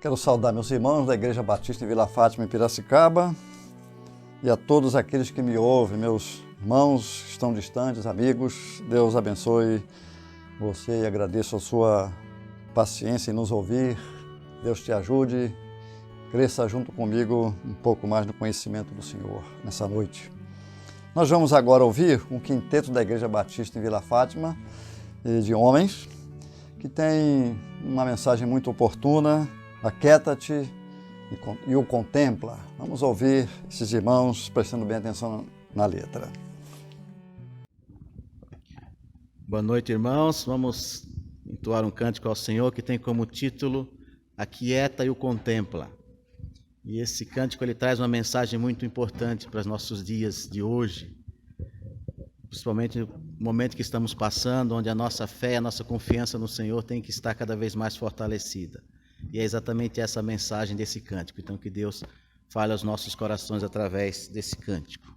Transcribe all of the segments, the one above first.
Quero saudar meus irmãos da Igreja Batista em Vila Fátima, em Piracicaba, e a todos aqueles que me ouvem, meus irmãos que estão distantes, amigos. Deus abençoe você e agradeço a sua paciência em nos ouvir. Deus te ajude, cresça junto comigo um pouco mais no conhecimento do Senhor nessa noite. Nós vamos agora ouvir um quinteto da Igreja Batista em Vila Fátima, de homens, que tem uma mensagem muito oportuna: aquieta-te e o contempla. Vamos ouvir esses irmãos prestando bem atenção na letra. Boa noite, irmãos. Vamos entoar um cântico ao Senhor que tem como título Aquieta e o Contempla. E esse cântico ele traz uma mensagem muito importante para os nossos dias de hoje, principalmente no momento que estamos passando, onde a nossa fé, a nossa confiança no Senhor tem que estar cada vez mais fortalecida. E é exatamente essa mensagem desse cântico. Então que Deus fale aos nossos corações através desse cântico.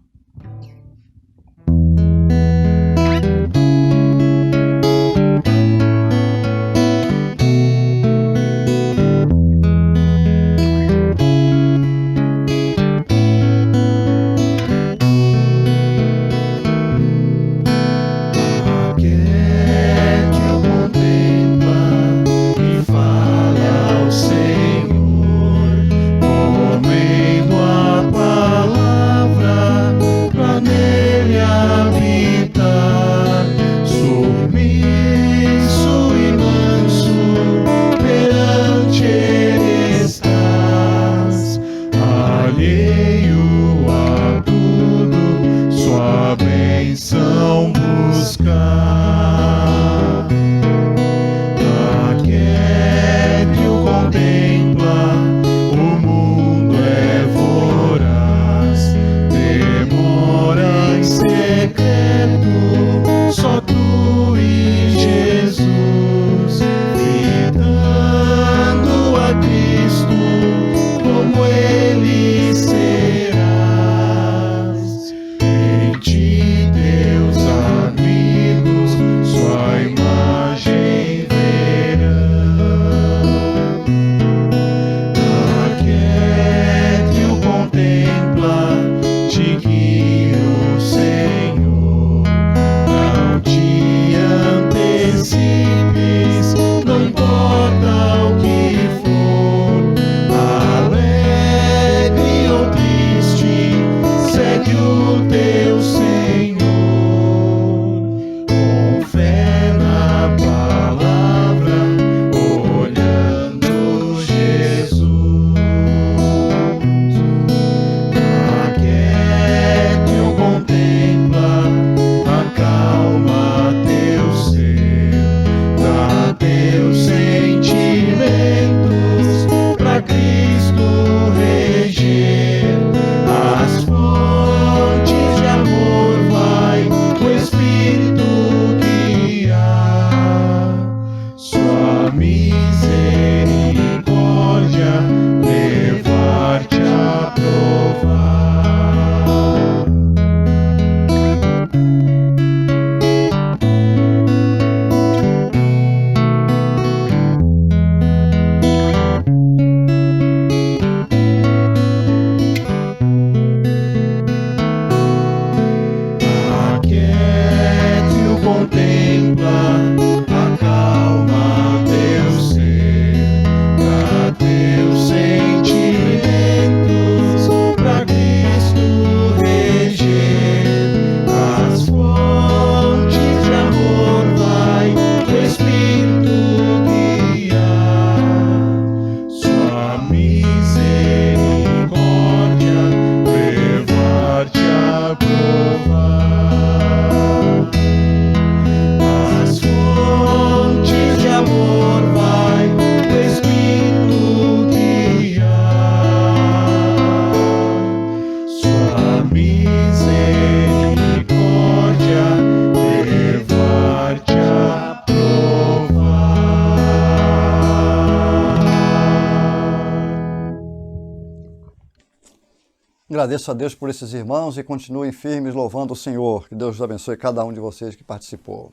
Agradeço a Deus por esses irmãos e continuem firmes louvando o Senhor. Que Deus abençoe cada um de vocês que participou.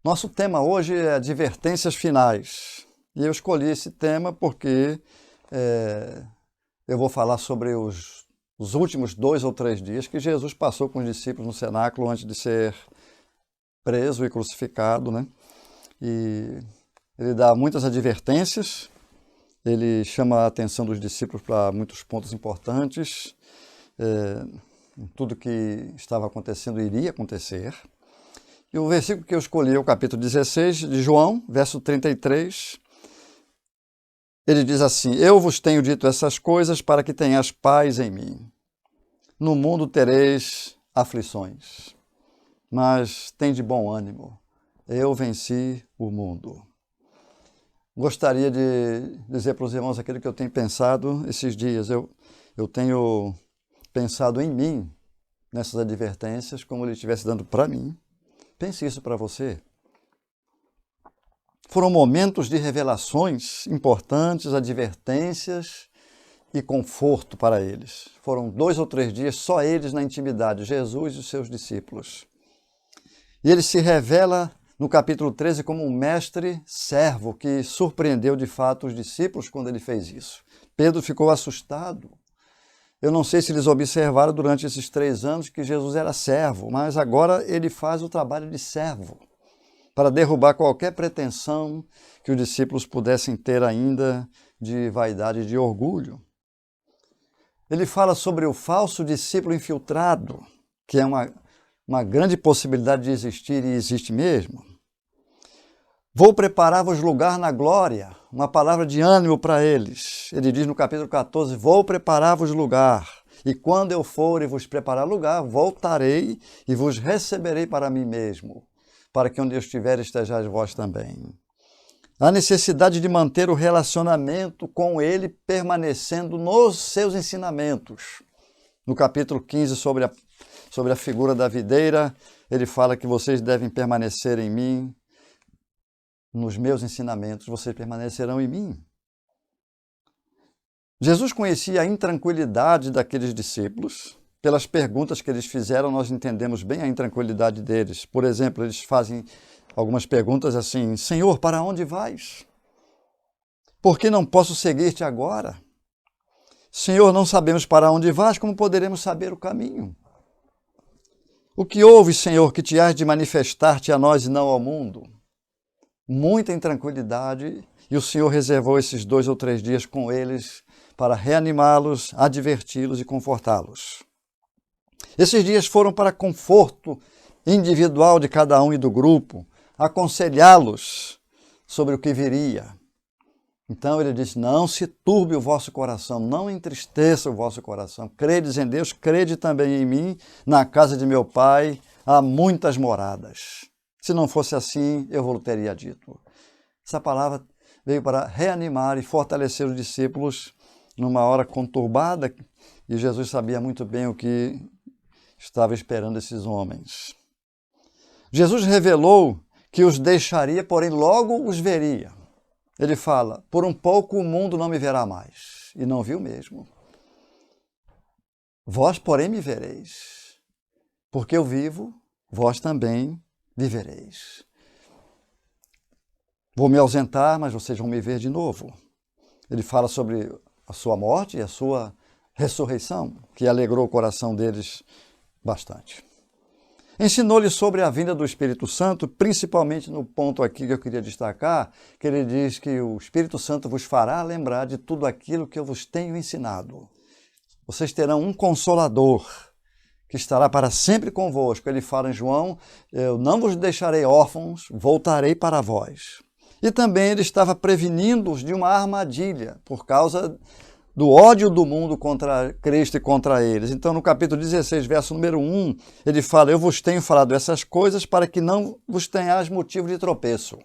Nosso tema hoje é advertências finais. E eu escolhi esse tema porque eu vou falar sobre os últimos 2 ou 3 dias que Jesus passou com os discípulos no cenáculo antes de ser preso e crucificado, né? E ele dá muitas advertências, ele chama a atenção dos discípulos para muitos pontos importantes, tudo que estava acontecendo iria acontecer. E o versículo que eu escolhi é o capítulo 16 de João, verso 33. Ele diz assim: Eu vos tenho dito essas coisas para que tenhas paz em mim. No mundo tereis aflições, mas tende bom ânimo. Eu venci o mundo. Gostaria de dizer para os irmãos aquilo que eu tenho pensado esses dias. Eu tenho pensado em mim, nessas advertências, como ele estivesse dando para mim. Pense isso para você. Foram momentos de revelações importantes, advertências e conforto para eles. Foram 2 ou 3 dias só eles na intimidade, Jesus e os seus discípulos. E ele se revela no capítulo 13 como um mestre servo que surpreendeu de fato os discípulos quando ele fez isso. Pedro ficou assustado. Eu não sei se eles observaram durante esses 3 anos que Jesus era servo, mas agora ele faz o trabalho de servo para derrubar qualquer pretensão que os discípulos pudessem ter ainda de vaidade e de orgulho. Ele fala sobre o falso discípulo infiltrado, que é uma grande possibilidade de existir e existe mesmo. Vou preparar-vos lugar na glória, uma palavra de ânimo para eles. Ele diz no capítulo 14, vou preparar-vos lugar, e quando eu for e vos preparar lugar, voltarei e vos receberei para mim mesmo, para que onde eu estiver estejais vós também. A necessidade de manter o relacionamento com ele permanecendo nos seus ensinamentos. No capítulo 15, sobre a figura da videira, ele fala que vocês devem permanecer em mim, nos meus ensinamentos, vocês permanecerão em mim. Jesus conhecia a intranquilidade daqueles discípulos. Pelas perguntas que eles fizeram, nós entendemos bem a intranquilidade deles. Por exemplo, eles fazem algumas perguntas assim: Senhor, para onde vais? Por que não posso seguir-te agora? Senhor, não sabemos para onde vais, como poderemos saber o caminho? O que houve, Senhor, que te has de manifestar-te a nós e não ao mundo? Muita intranquilidade, e o Senhor reservou esses 2 ou 3 dias com eles para reanimá-los, adverti-los e confortá-los. Esses dias foram para conforto individual de cada um e do grupo, aconselhá-los sobre o que viria. Então ele disse: não se turbe o vosso coração, não entristeça o vosso coração. Credes em Deus, crede também em mim. Na casa de meu Pai há muitas moradas. Se não fosse assim, eu vos teria dito. Essa palavra veio para reanimar e fortalecer os discípulos numa hora conturbada, e Jesus sabia muito bem o que estava esperando esses homens. Jesus revelou que os deixaria, porém logo os veria. Ele fala: por um pouco o mundo não me verá mais. E não viu mesmo. Vós, porém, me vereis. Porque eu vivo, vós também vivereis. Vou me ausentar, mas vocês vão me ver de novo. Ele fala sobre a sua morte e a sua ressurreição, que alegrou o coração deles bastante. Ensinou-lhes sobre a vinda do Espírito Santo, principalmente no ponto aqui que eu queria destacar, que ele diz que o Espírito Santo vos fará lembrar de tudo aquilo que eu vos tenho ensinado. Vocês terão um Consolador, que estará para sempre convosco. Ele fala em João: eu não vos deixarei órfãos, voltarei para vós. E também ele estava prevenindo-os de uma armadilha, por causa do ódio do mundo contra Cristo e contra eles. Então, no capítulo 16, verso número 1, ele fala: eu vos tenho falado essas coisas para que não vos tenhais motivo de tropeço.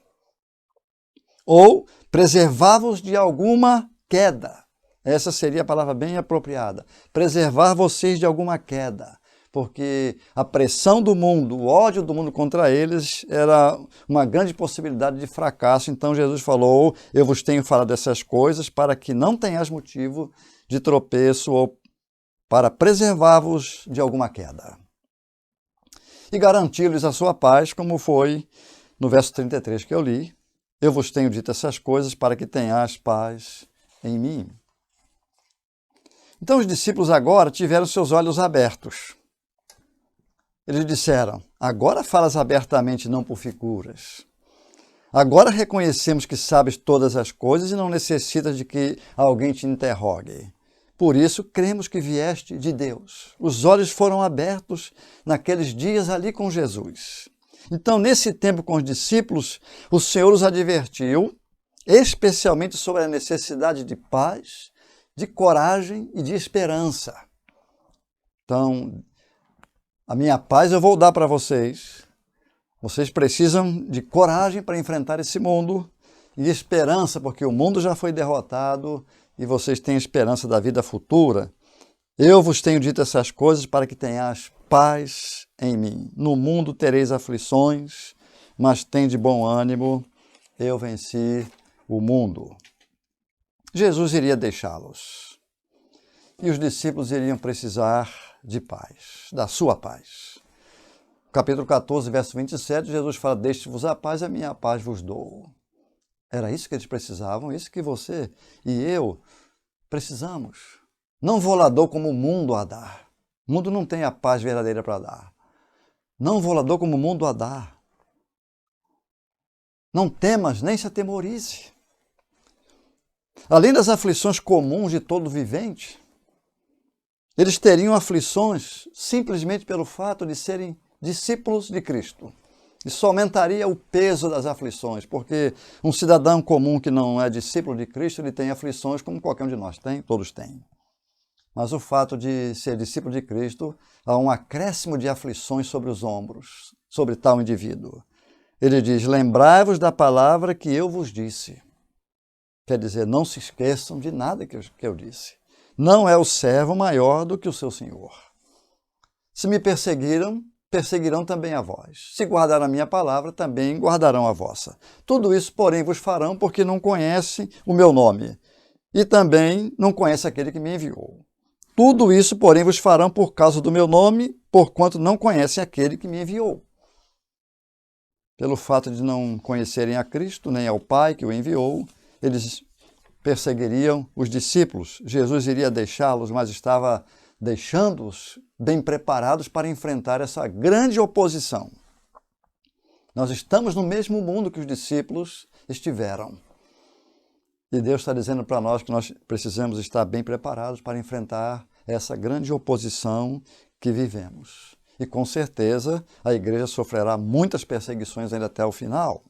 Ou preservar-vos de alguma queda. Essa seria a palavra bem apropriada. Preservar vocês de alguma queda. Porque a pressão do mundo, o ódio do mundo contra eles era uma grande possibilidade de fracasso. Então Jesus falou: eu vos tenho falado essas coisas para que não tenhais motivo de tropeço ou para preservar-vos de alguma queda. E garantir-lhes a sua paz, como foi no verso 33 que eu li. Eu vos tenho dito essas coisas para que tenhais paz em mim. Então os discípulos agora tiveram seus olhos abertos. Eles disseram: agora falas abertamente, não por figuras. Agora reconhecemos que sabes todas as coisas e não necessitas de que alguém te interrogue. Por isso, cremos que vieste de Deus. Os olhos foram abertos naqueles dias ali com Jesus. Então, nesse tempo com os discípulos, o Senhor os advertiu, especialmente sobre a necessidade de paz, de coragem e de esperança. Então, a minha paz eu vou dar para vocês. Vocês precisam de coragem para enfrentar esse mundo e esperança, porque o mundo já foi derrotado e vocês têm esperança da vida futura. Eu vos tenho dito essas coisas para que tenhais paz em mim. No mundo tereis aflições, mas tende bom ânimo, eu venci o mundo. Jesus iria deixá-los e os discípulos iriam precisar de paz, da sua paz. Capítulo 14, verso 27, Jesus fala: deixe-vos a paz, a minha paz vos dou. Era isso que eles precisavam, isso que você e eu precisamos. Não vou lá dou como o mundo a dar. O mundo não tem a paz verdadeira para dar. Não vou lá dou como o mundo a dar. Não temas, nem se atemorize. Além das aflições comuns de todo vivente, eles teriam aflições simplesmente pelo fato de serem discípulos de Cristo. Isso aumentaria o peso das aflições, porque um cidadão comum que não é discípulo de Cristo, ele tem aflições como qualquer um de nós tem, todos têm. Mas o fato de ser discípulo de Cristo, há um acréscimo de aflições sobre os ombros, sobre tal indivíduo. Ele diz: lembrai-vos da palavra que eu vos disse. Quer dizer, não se esqueçam de nada que eu disse. Não é o servo maior do que o seu senhor. Se me perseguiram, perseguirão também a vós. Se guardaram a minha palavra, também guardarão a vossa. Tudo isso, porém, vos farão porque não conhecem o meu nome. E também não conhecem aquele que me enviou. Tudo isso, porém, vos farão por causa do meu nome, porquanto não conhecem aquele que me enviou. Pelo fato de não conhecerem a Cristo, nem ao Pai que o enviou, eles perseguiriam os discípulos. Jesus iria deixá-los, mas estava deixando-os bem preparados para enfrentar essa grande oposição. Nós estamos no mesmo mundo que os discípulos estiveram. E Deus está dizendo para nós que nós precisamos estar bem preparados para enfrentar essa grande oposição que vivemos. E com certeza a igreja sofrerá muitas perseguições ainda até o final.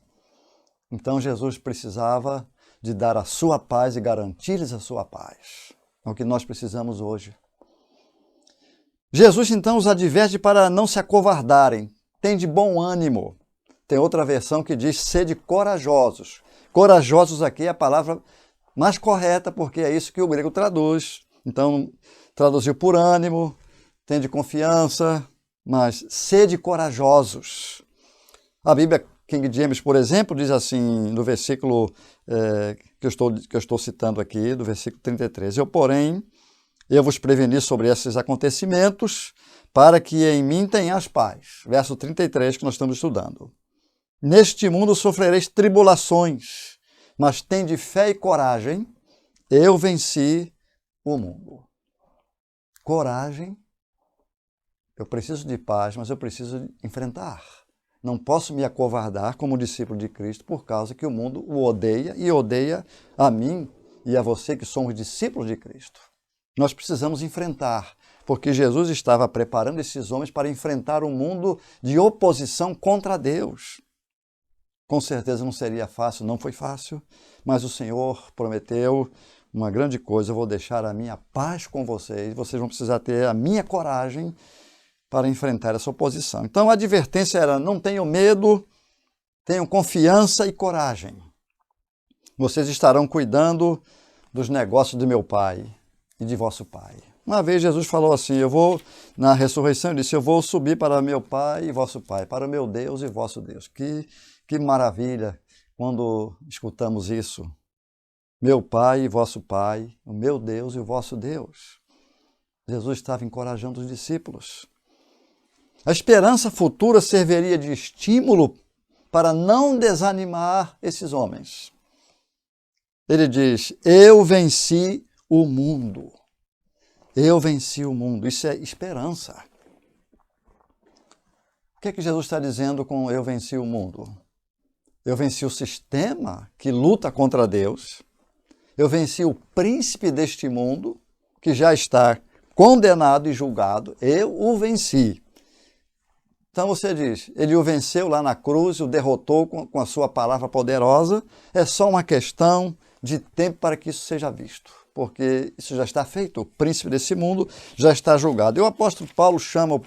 Então Jesus precisava de dar a sua paz e garantir-lhes a sua paz. É o que nós precisamos hoje. Jesus então os adverte para não se acovardarem. Tem de bom ânimo. Tem outra versão que diz: sede corajosos. Corajosos aqui é a palavra mais correta, porque é isso que o grego traduz. Então, traduziu por ânimo, tem de confiança, mas sede corajosos. A Bíblia King James, por exemplo, diz assim, no versículo que eu estou citando aqui, do versículo 33. Eu vos preveni sobre esses acontecimentos, para que em mim tenhas paz. Verso 33 que nós estamos estudando. Neste mundo sofrereis tribulações, mas tende fé e coragem, eu venci o mundo. Coragem, eu preciso de paz, mas eu preciso enfrentar. Não posso me acovardar como discípulo de Cristo por causa que o mundo o odeia e odeia a mim e a você que somos discípulos de Cristo. Nós precisamos enfrentar, porque Jesus estava preparando esses homens para enfrentar um mundo de oposição contra Deus. Com certeza não seria fácil, não foi fácil, mas o Senhor prometeu uma grande coisa: eu vou deixar a minha paz com vocês, vocês vão precisar ter a minha coragem para enfrentar essa oposição. Então a advertência era: não tenham medo, tenham confiança e coragem. Vocês estarão cuidando dos negócios do meu Pai e de vosso Pai. Uma vez Jesus falou assim, na ressurreição, ele disse: eu vou subir para meu Pai e vosso Pai, para o meu Deus e vosso Deus. Que maravilha quando escutamos isso. Meu Pai e vosso Pai, o meu Deus e o vosso Deus. Jesus estava encorajando os discípulos. A esperança futura serviria de estímulo para não desanimar esses homens. Ele diz: eu venci o mundo. Eu venci o mundo. Isso é esperança. O que é que Jesus está dizendo com eu venci o mundo? Eu venci o sistema que luta contra Deus. Eu venci o príncipe deste mundo, que já está condenado e julgado. Eu o venci. Então você diz, ele o venceu lá na cruz, o derrotou com a sua palavra poderosa. É só uma questão de tempo para que isso seja visto, porque isso já está feito. O príncipe desse mundo já está julgado. E o apóstolo Paulo chama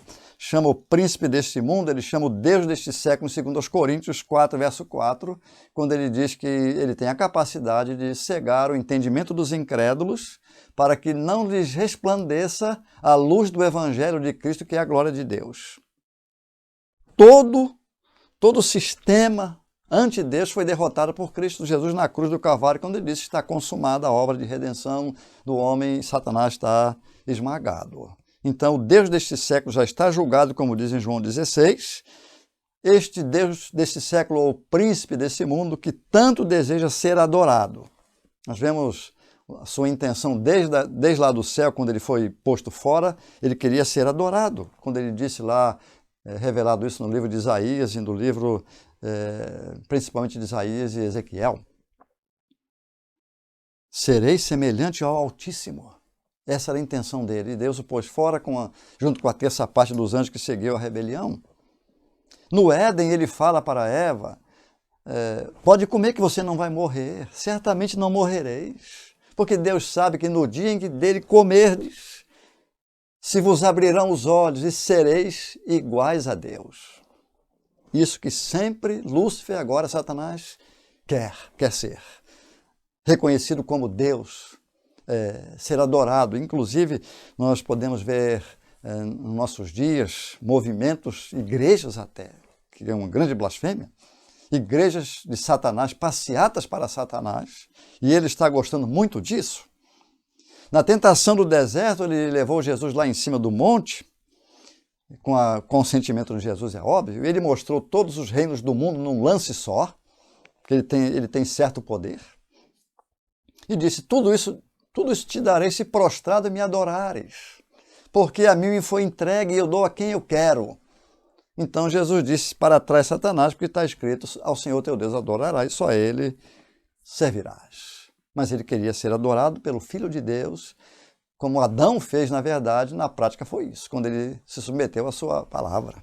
o príncipe deste mundo, ele chama o Deus deste século, segundo aos Coríntios 4, verso 4, quando ele diz que ele tem a capacidade de cegar o entendimento dos incrédulos para que não lhes resplandeça a luz do evangelho de Cristo, que é a glória de Deus. Todo o sistema ante-Deus foi derrotado por Cristo Jesus na cruz do Calvário, quando ele disse que está consumada a obra de redenção do homem e Satanás está esmagado. Então, o Deus deste século já está julgado, como diz em João 16. Este Deus deste século, ou príncipe desse mundo, que tanto deseja ser adorado. Nós vemos a sua intenção desde lá do céu, quando ele foi posto fora, ele queria ser adorado. Quando ele disse lá, revelado isso no livro de Isaías e no livro principalmente de Isaías e Ezequiel: serei semelhante ao Altíssimo. Essa era a intenção dele. E Deus o pôs fora junto com a terça parte dos anjos que seguiu a rebelião. No Éden, ele fala para Eva: pode comer que você não vai morrer, certamente não morrereis, porque Deus sabe que no dia em que dele comerdes, se vos abrirão os olhos e sereis iguais a Deus. Isso que sempre Lúcifer, agora Satanás, quer ser. Reconhecido como Deus, ser adorado. Inclusive, nós podemos ver nos nossos dias movimentos, igrejas até, que é uma grande blasfêmia, igrejas de Satanás, passeatas para Satanás, e ele está gostando muito disso. Na tentação do deserto, ele levou Jesus lá em cima do monte, com o consentimento de Jesus, é óbvio, e ele mostrou todos os reinos do mundo num lance só, que ele tem certo poder, e disse: tudo isso te darei se prostrado me adorares, porque a mim me foi entregue e eu dou a quem eu quero. Então Jesus disse para trás Satanás, porque está escrito: ao Senhor teu Deus adorarás, só a ele servirás. Mas ele queria ser adorado pelo Filho de Deus, como Adão fez, na verdade, na prática foi isso, quando ele se submeteu à sua palavra.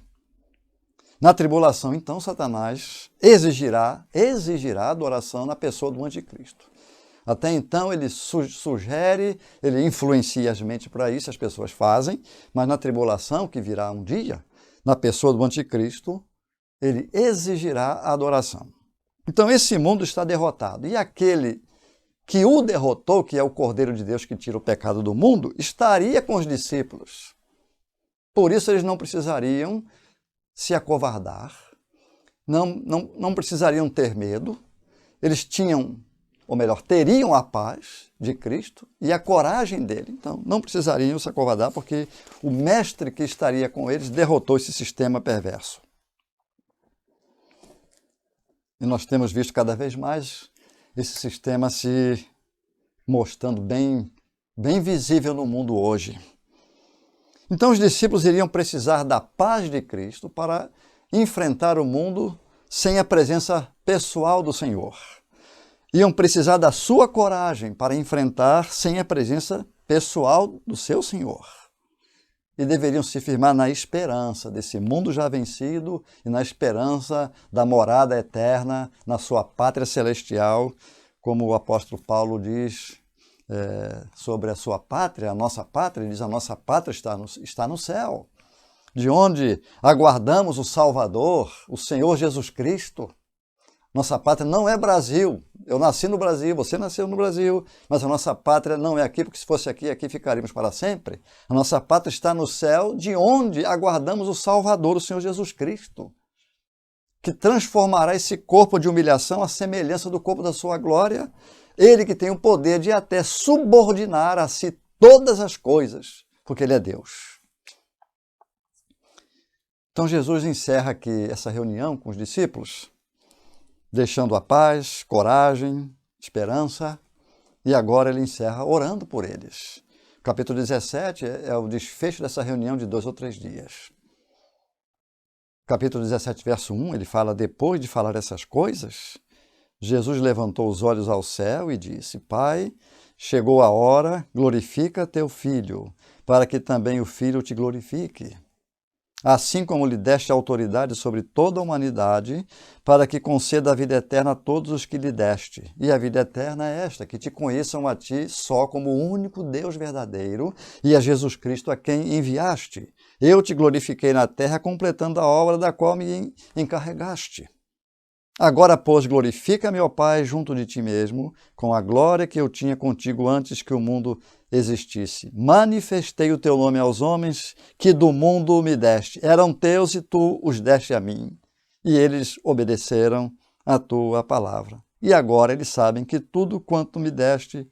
Na tribulação, então, Satanás exigirá adoração na pessoa do anticristo. Até então ele sugere, ele influencia as mentes para isso, as pessoas fazem, mas na tribulação, que virá um dia, na pessoa do anticristo, ele exigirá a adoração. Então esse mundo está derrotado, e aquele que o derrotou, que é o Cordeiro de Deus que tira o pecado do mundo, estaria com os discípulos. Por isso eles não precisariam se acovardar, não precisariam ter medo, eles teriam a paz de Cristo e a coragem dele. Então, não precisariam se acovardar, porque o mestre que estaria com eles derrotou esse sistema perverso. E nós temos visto cada vez mais esse sistema se mostrando bem visível no mundo hoje. Então, os discípulos iriam precisar da paz de Cristo para enfrentar o mundo sem a presença pessoal do Senhor. Iam precisar da sua coragem para enfrentar sem a presença pessoal do seu Senhor. E deveriam se firmar na esperança desse mundo já vencido e na esperança da morada eterna na sua pátria celestial, como o apóstolo Paulo diz sobre a sua pátria, a nossa pátria. Ele diz: a nossa pátria está no céu, de onde aguardamos o Salvador, o Senhor Jesus Cristo. Nossa pátria não é Brasil. Eu nasci no Brasil, você nasceu no Brasil, mas a nossa pátria não é aqui, porque se fosse aqui ficaríamos para sempre. A nossa pátria está no céu, de onde aguardamos o Salvador, o Senhor Jesus Cristo, que transformará esse corpo de humilhação à semelhança do corpo da sua glória. Ele que tem o poder de até subordinar a si todas as coisas, porque ele é Deus. Então Jesus encerra aqui essa reunião com os discípulos, deixando a paz, coragem, esperança, e agora ele encerra orando por eles. O capítulo 17 é o desfecho dessa reunião de 2 ou 3 dias. Capítulo 17, verso 1, ele fala: depois de falar essas coisas, Jesus levantou os olhos ao céu e disse: Pai, chegou a hora, glorifica teu Filho, para que também o Filho te glorifique. Assim como lhe deste autoridade sobre toda a humanidade, para que conceda a vida eterna a todos os que lhe deste. E a vida eterna é esta, que te conheçam a ti só como o único Deus verdadeiro e a Jesus Cristo a quem enviaste. Eu te glorifiquei na terra, completando a obra da qual me encarregaste. Agora, pois, glorifica-me, ó Pai, junto de ti mesmo, com a glória que eu tinha contigo antes que o mundo existisse. Manifestei o teu nome aos homens que do mundo me deste. Eram teus e tu os deste a mim. E eles obedeceram a tua palavra. E agora eles sabem que tudo quanto me deste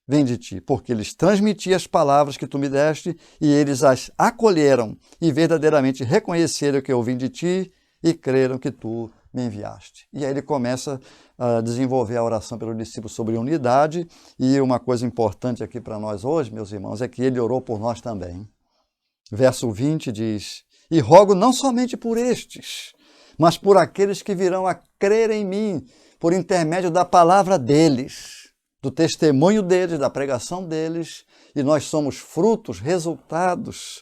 vem de ti, porque eles transmiti as palavras que tu me deste e eles as acolheram e verdadeiramente reconheceram que eu vim de ti e creram que tu me enviaste. E aí ele começa a desenvolver a oração pelo discípulo sobre unidade, e uma coisa importante aqui para nós hoje, meus irmãos, é que ele orou por nós também. Verso 20 diz: e rogo não somente por estes, mas por aqueles que virão a crer em mim, por intermédio da palavra deles, do testemunho deles, da pregação deles, e nós somos frutos, resultados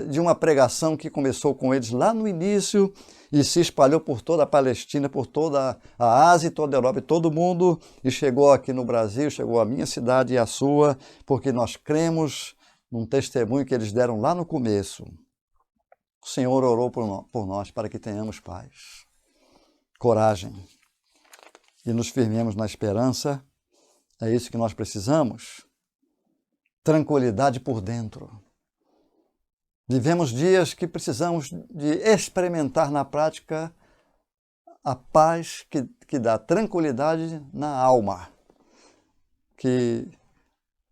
de uma pregação que começou com eles lá no início e se espalhou por toda a Palestina, por toda a Ásia, toda a Europa e todo o mundo, e chegou aqui no Brasil, chegou à minha cidade e à sua, porque nós cremos num testemunho que eles deram lá no começo. O Senhor orou por nós para que tenhamos paz, coragem e nos firmemos na esperança. É isso que nós precisamos. Tranquilidade por dentro. Vivemos dias que precisamos de experimentar na prática a paz que dá tranquilidade na alma. Que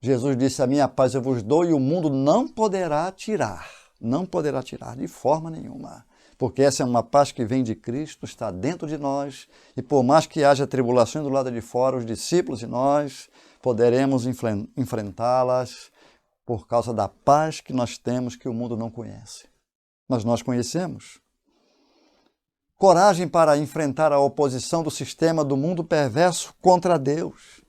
Jesus disse: a minha paz eu vos dou e o mundo não poderá tirar. Não poderá tirar de forma nenhuma. Porque essa é uma paz que vem de Cristo, está dentro de nós, e por mais que haja tribulações do lado de fora, os discípulos e nós poderemos enfrentá-las por causa da paz que nós temos, que o mundo não conhece. Mas nós conhecemos. Coragem para enfrentar a oposição do sistema do mundo perverso contra Deus.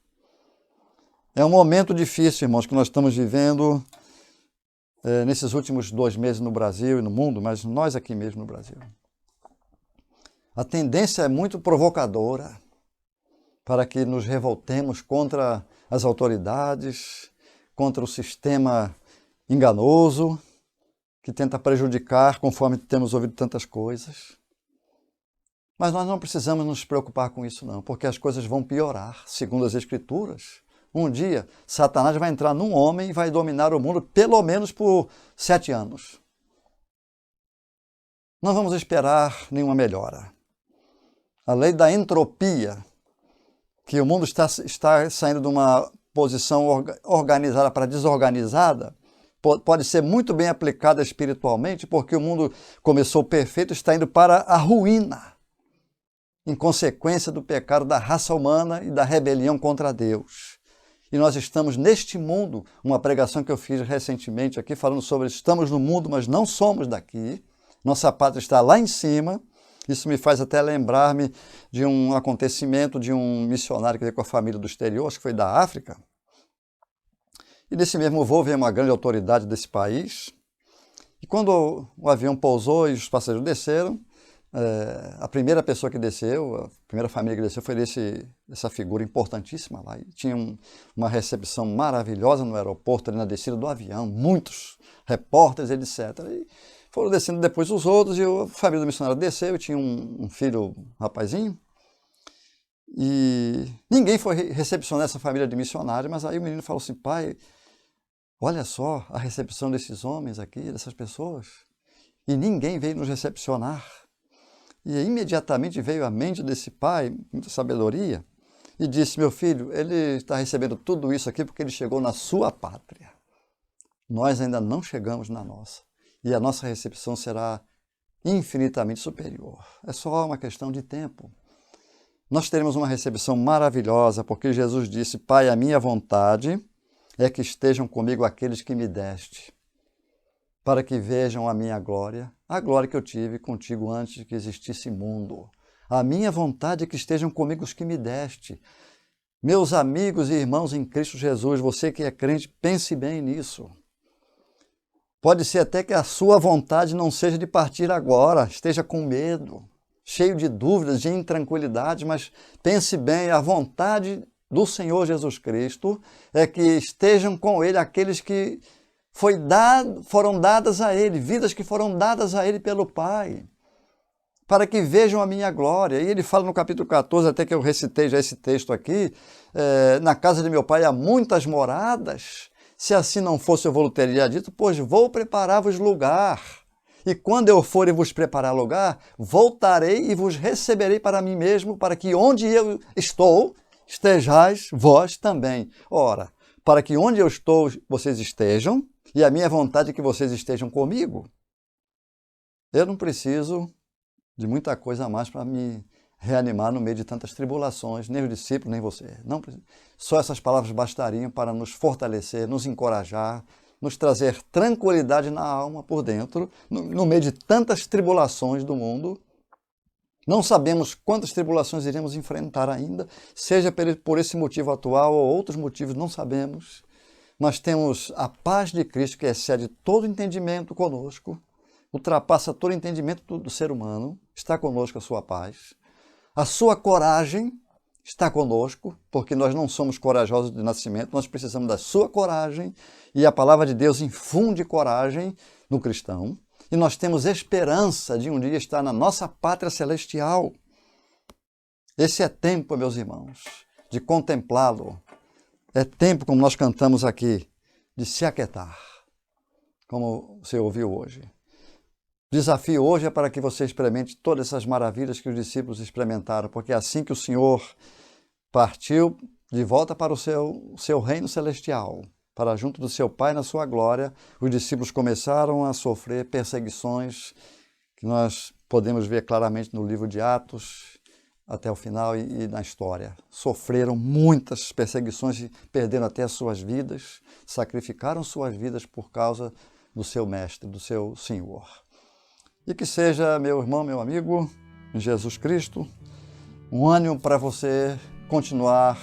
É um momento difícil, irmãos, que nós estamos vivendo nesses últimos 2 meses no Brasil e no mundo, mas nós aqui mesmo no Brasil. A tendência é muito provocadora para que nos revoltemos contra as autoridades, contra o sistema enganoso que tenta prejudicar, conforme temos ouvido tantas coisas. Mas nós não precisamos nos preocupar com isso não, porque as coisas vão piorar, segundo as Escrituras. Um dia, Satanás vai entrar num homem e vai dominar o mundo pelo menos por 7 anos. Não vamos esperar nenhuma melhora. A lei da entropia, que o mundo está saindo de uma posição organizada para desorganizada, pode ser muito bem aplicada espiritualmente, porque o mundo começou perfeito e está indo para a ruína, em consequência do pecado da raça humana e da rebelião contra Deus. E nós estamos neste mundo, uma pregação que eu fiz recentemente aqui, falando sobre estamos no mundo, mas não somos daqui. Nossa pátria está lá em cima. Isso me faz até lembrar-me de um acontecimento de um missionário que veio com a família do exterior, acho que foi da África. E nesse mesmo voo veio uma grande autoridade desse país. E quando o avião pousou e os passageiros desceram, a primeira pessoa que desceu, a primeira família que desceu foi essa figura importantíssima lá. E tinha uma recepção maravilhosa no aeroporto, ali na descida do avião, muitos repórteres, etc. E foram descendo depois os outros, e a família do missionário desceu, e tinha um filho, um rapazinho, e ninguém foi recepcionar essa família de missionário, mas aí o menino falou assim: pai, olha só a recepção desses homens aqui, dessas pessoas, e ninguém veio nos recepcionar. E imediatamente veio à mente desse pai, muita sabedoria, e disse: meu filho, ele está recebendo tudo isso aqui porque ele chegou na sua pátria. Nós ainda não chegamos na nossa. E a nossa recepção será infinitamente superior. É só uma questão de tempo. nós teremos uma recepção maravilhosa, porque Jesus disse: Pai, a minha vontade é que estejam comigo aqueles que me deste, para que vejam a minha glória, a glória que eu tive contigo antes que existisse mundo. A minha vontade é que estejam comigo os que me deste. Meus amigos e irmãos em Cristo Jesus, você que é crente, pense bem nisso. Pode ser até que a sua vontade não seja de partir agora, esteja com medo, cheio de dúvidas, de intranquilidade, mas pense bem, a vontade do Senhor Jesus Cristo é que estejam com Ele aqueles que foram dadas a Ele, vidas que foram dadas a Ele pelo Pai, para que vejam a minha glória. E ele fala no capítulo 14, até que eu recitei já esse texto aqui, na casa de meu Pai há muitas moradas, se assim não fosse eu vou teria dito, pois vou preparar-vos lugar. E quando eu for e vos preparar lugar, voltarei e vos receberei para mim mesmo, para que onde eu estou, estejais vós também. Ora, para que onde eu estou, vocês estejam, e a minha vontade é que vocês estejam comigo. Eu não preciso de muita coisa a mais para me reanimar no meio de tantas tribulações, nem os discípulos, nem você. Não, só essas palavras bastariam para nos fortalecer, nos encorajar, nos trazer tranquilidade na alma por dentro, no meio de tantas tribulações do mundo. Não sabemos quantas tribulações iremos enfrentar ainda, seja por esse motivo atual ou outros motivos, não sabemos. Mas temos a paz de Cristo que excede todo entendimento conosco, ultrapassa todo entendimento do ser humano, está conosco a sua paz. A sua coragem está conosco, porque nós não somos corajosos de nascimento, nós precisamos da sua coragem, e a palavra de Deus infunde coragem no cristão, e nós temos esperança de um dia estar na nossa pátria celestial. Esse é tempo, meus irmãos, de contemplá-lo. É tempo, como nós cantamos aqui, de se aquietar, como você ouviu hoje. O desafio hoje é para que você experimente todas essas maravilhas que os discípulos experimentaram, porque é assim que o Senhor partiu de volta para o seu reino celestial, para junto do seu Pai na sua glória, os discípulos começaram a sofrer perseguições que nós podemos ver claramente no livro de Atos, até o final e na história. Sofreram muitas perseguições e perderam até as suas vidas, sacrificaram suas vidas por causa do seu Mestre, do seu Senhor. E que seja, meu irmão, meu amigo, em Jesus Cristo, um ânimo para você continuar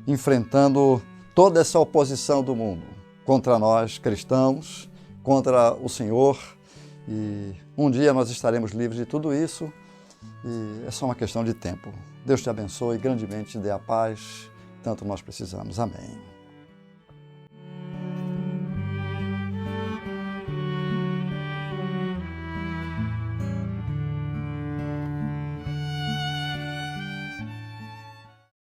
enfrentando toda essa oposição do mundo contra nós cristãos, contra o Senhor. E um dia nós estaremos livres de tudo isso e é só uma questão de tempo. Deus te abençoe grandemente, te dê a paz, tanto nós precisamos. Amém.